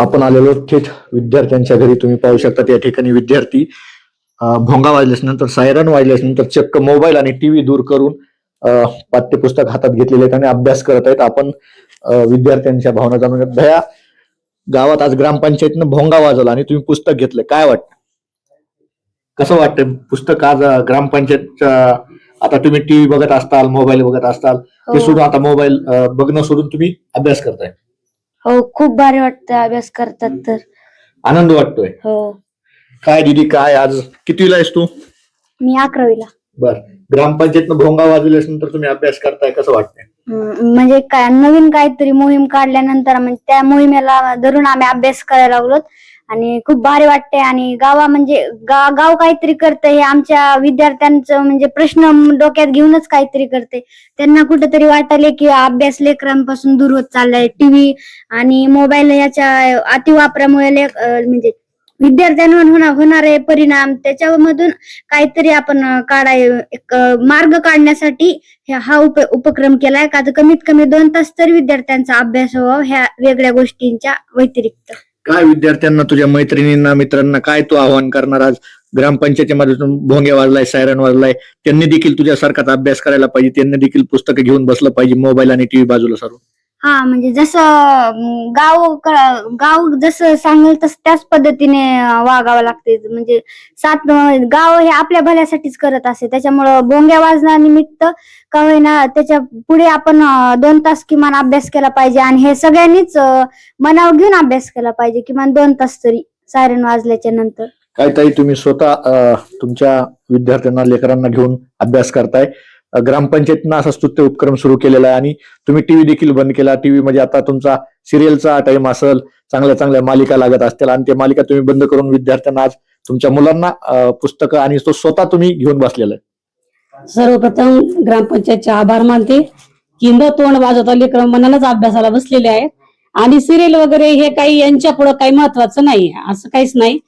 आपण आलेलो थेट विद्यार्थ्यांच्या घरी. तुम्ही पाहू शकता त्या ठिकाणी विद्यार्थी भोंगा वाजल्यानंतर, सायरन वाजल्यानंतर चक्क मोबाईल आणि टीव्ही दूर करून पाठ्यपुस्तक हातात घेतलेले आहेत आणि अभ्यास करत आहेत. आपण विद्यार्थ्यांच्या भावना जाणून घेत. भया, गावात आज ग्रामपंचायतीनं भोंगा वाजवला आणि तुम्ही पुस्तक घेतलं, काय वाटतं? कसं वाटतं पुस्तक आज ग्रामपंचायतच्या? आता तुम्ही टीव्ही बघत असताल, मोबाईल बघत असताल, ते सोडून आता मोबाईल बघणं सोडून तुम्ही अभ्यास करताय. हो, खूप भारी वाटतं अभ्यास करतात तर. आनंद वाटतोय. हो, काय दीदी, काय आज कितवीला आहेस तू? मी 11वीला. बर, ग्रामपंचायतनं भोंगा वाजवल्यानंतर तुम्ही अभ्यास करताय, कसं वाटतंय? म्हणजे काय नवीन काहीतरी मोहीम काढल्यानंतर म्हणजे त्या मोहिमेला धरून आम्ही अभ्यास करायला लागलो आणि खूप भारी वाटते. आणि म्हणजे गाव काहीतरी करतंय हे आमच्या विद्यार्थ्यांचं म्हणजे प्रश्न डोक्यात घेऊनच काहीतरी करते. त्यांना कुठेतरी वाटले की अभ्यास लेकरांपासून दूर होत चाललाय. टीव्ही आणि मोबाईल याच्या अतिवापरामुळे म्हणजे विद्यार्थ्यांवर होणारे परिणाम, त्याच्यामधून काहीतरी आपण एक मार्ग काढण्यासाठी हा उपक्रम केलाय का कमीत कमी 2 तास तरी विद्यार्थ्यांचा अभ्यास व्हावा ह्या वेगळ्या गोष्टींच्या व्यतिरिक्त. काय विद्यार्थ्यांना, तुझ्या मैत्रिणींना, मित्रांना काय तू आवाहन करणार? आज ग्रामपंचायतीमधून भोंगे वाजलाय, सायरन वाजलाय, त्यांनी देखील तुझ्यासारखाच अभ्यास करायला पाहिजे, त्यांनी देखील पुस्तकं घेऊन बसलं पाहिजे, मोबाईल आणि टीव्ही बाजूला सारून. हा, म्हणजे जसं गाव जसं सांगेल तसं त्याच पद्धतीने वागावं लागते. म्हणजे गाव हे आपल्या भल्यासाठीच करत असते. त्याच्यामुळं भोंग्या वाजण्यानिमित्त का होईना त्याच्या पुढे आपण 2 तास किमान अभ्यास केला पाहिजे आणि हे सगळ्यांनीच मनावर घेऊन अभ्यास केला पाहिजे, किमान 2 तास तरी सायरन वाजल्याच्या नंतर. काय ताई, तुम्ही स्वतः तुमच्या विद्यार्थ्यांना, लेकरांना घेऊन अभ्यास करताय. ग्रामपंचायतीनं असा स्तुत्य उपक्रम सुरू केलेला आहे आणि तुम्ही टीव्ही देखील बंद केला. टीव्ही म्हणजे आता तुमचा सिरियलचा टाइम असेल, चांगल्या चांगल्या मालिका लागत असतील आणि त्या मालिका तुम्ही बंद करून विद्यार्थ्यांना, आज तुमच्या मुलांना पुस्तकं आणि तो स्वतः तुम्ही घेऊन बसलेला आहे. सर्वप्रथम ग्रामपंचायतचे आभार मानते की न तोंड वाजवता लेकरं मनानच अभ्यासाला बसलेले आहेत. आणि सिरियल वगैरे हे काही यांच्या पुढे काही महत्वाचं नाही, असं काहीच नाही.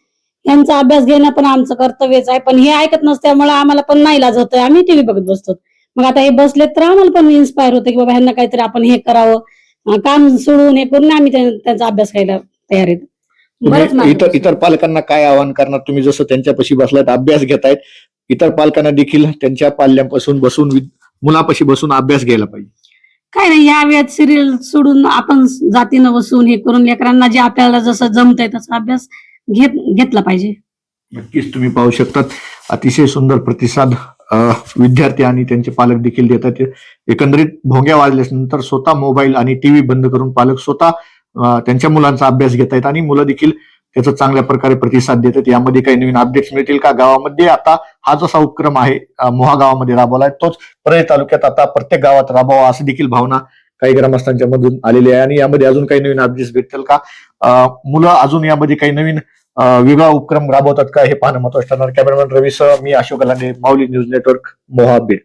यांचा अभ्यास घेणं पण आमचं कर्तव्यच आहे, पण हे ऐकत नसल्यामुळे आम्हाला पण नाईलाज होतोय, आम्ही टीव्ही बघत बसतो. मग आता हे बसलेत तर आम्हाला पण इन्स्पायर होतं की बाबा ह्यांना काहीतरी आपण हे करावं, काम सोडून हे करून आम्ही त्यांचा अभ्यास करायला तयार आहेत. इतर पालकांना काय आवाहन करणार? तुम्ही जसं त्यांच्यापाशी बसलायत, अभ्यास घेतायत, इतर पालकांना देखील त्यांच्या पाल्यापासून बसून, मुलापाशी बसून अभ्यास घ्यायला पाहिजे. काय नाही, या वेळात सिरियल सोडून आपण जातीनं बसून हे करून लेकरांना जे आपल्याला जसं जमतंय तसा अभ्यास घेतला पाहिजे. नक्कीच तुम्ही पाहू शकतात, अतिशय सुंदर प्रतिसाद विद्यार्थी आणि त्यांचे पालक देखील देतात. एकंदरीत भोंग्या वाजल्यानंतर स्वतः मोबाईल आणि टीव्ही बंद करून पालक स्वतः त्यांच्या मुलांचा अभ्यास घेत आहेत आणि मुलं देखील त्याचा चांगल्या प्रकारे प्रतिसाद देतात. यामध्ये काही नवीन अपडेट्स मिळतील का गावामध्ये? आता हा जसा उपक्रम आहे मोहा गावामध्ये राबवलाय, तोच परळी तालुक्यात आता प्रत्येक गावात राबवा, अशी देखील भावना काही ग्रामस्थांच्या मधून आलेली आहे. आणि यामध्ये अजून काही नवीन अपडेट्स भेटतील का? मुलं अजून यामध्ये काही नवीन वेगळा उपक्रम राबवतात का, हे पाहणं महत्त्वाचं ठरणार. कॅमेरामॅन रवीसह मी अशोक लांडे, माऊली न्यूज नेटवर्क, मोहा बीड.